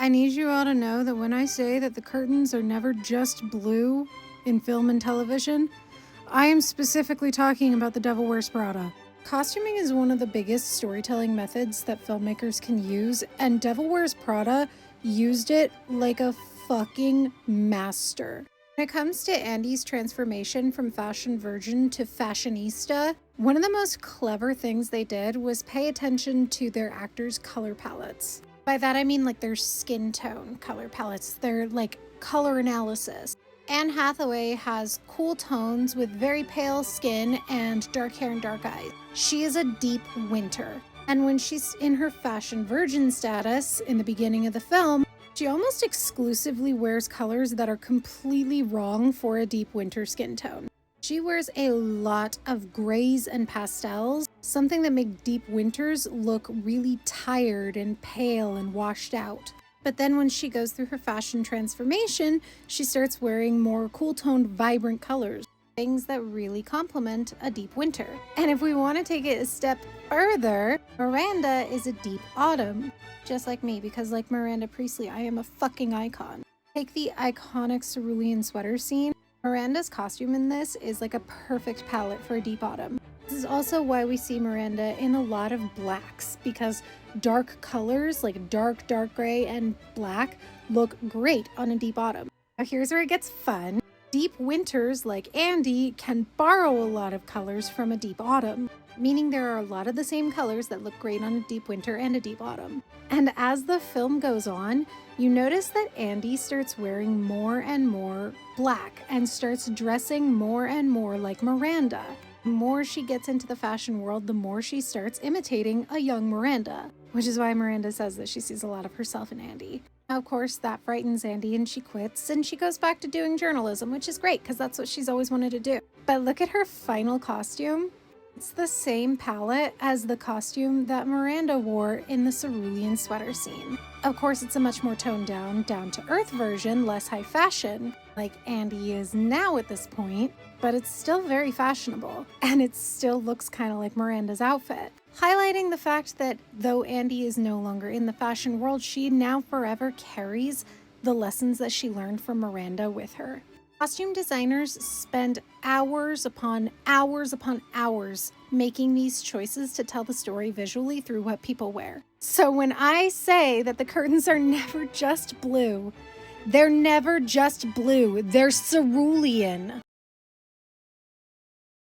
I need you all to know that when I say that the curtains are never just blue in film and television, I am specifically talking about The Devil Wears Prada. Costuming is one of the biggest storytelling methods that filmmakers can use, and Devil Wears Prada used it like a fucking master. When it comes to Andy's transformation from fashion virgin to fashionista, one of the most clever things they did was pay attention to their actors' color palettes. By that I mean like their skin tone color palettes, their like color analysis. Anne Hathaway has cool tones with very pale skin and dark hair and dark eyes. She is a deep winter. And when she's in her fashion virgin status in the beginning of the film, she almost exclusively wears colors that are completely wrong for a deep winter skin tone. She wears a lot of grays and pastels, something that make deep winters look really tired and pale and washed out. But then when she goes through her fashion transformation, she starts wearing more cool-toned, vibrant colors, things that really complement a deep winter. And if we want to take it a step further, Miranda is a deep autumn, just like me, because like Miranda Priestley, I am a fucking icon. Take the iconic Cerulean sweater scene. Miranda's costume in this is like a perfect palette for a deep autumn. This is also why we see Miranda in a lot of blacks, because dark colors like dark gray and black look great on a deep autumn. Now here's where it gets fun. Deep winters like Andy can borrow a lot of colors from a deep autumn, meaning there are a lot of the same colors that look great on a deep winter and a deep autumn. And as the film goes on, you notice that Andy starts wearing more and more black and starts dressing more and more like Miranda. The more she gets into the fashion world, the more she starts imitating a young Miranda, which is why Miranda says that she sees a lot of herself in Andy. Now, of course, that frightens Andy and she quits and she goes back to doing journalism, which is great because that's what she's always wanted to do. But look at her final costume. It's the same palette as the costume that Miranda wore in the Cerulean sweater scene. Of course, it's a much more toned down, down-to-earth version, less high fashion, like Andy is now at this point, but it's still very fashionable, and it still looks kind of like Miranda's outfit, highlighting the fact that though Andy is no longer in the fashion world, she now forever carries the lessons that she learned from Miranda with her. Costume designers spend hours upon hours making these choices to tell the story visually through what people wear. So when I say that the curtains are never just blue, they're never just blue, they're cerulean.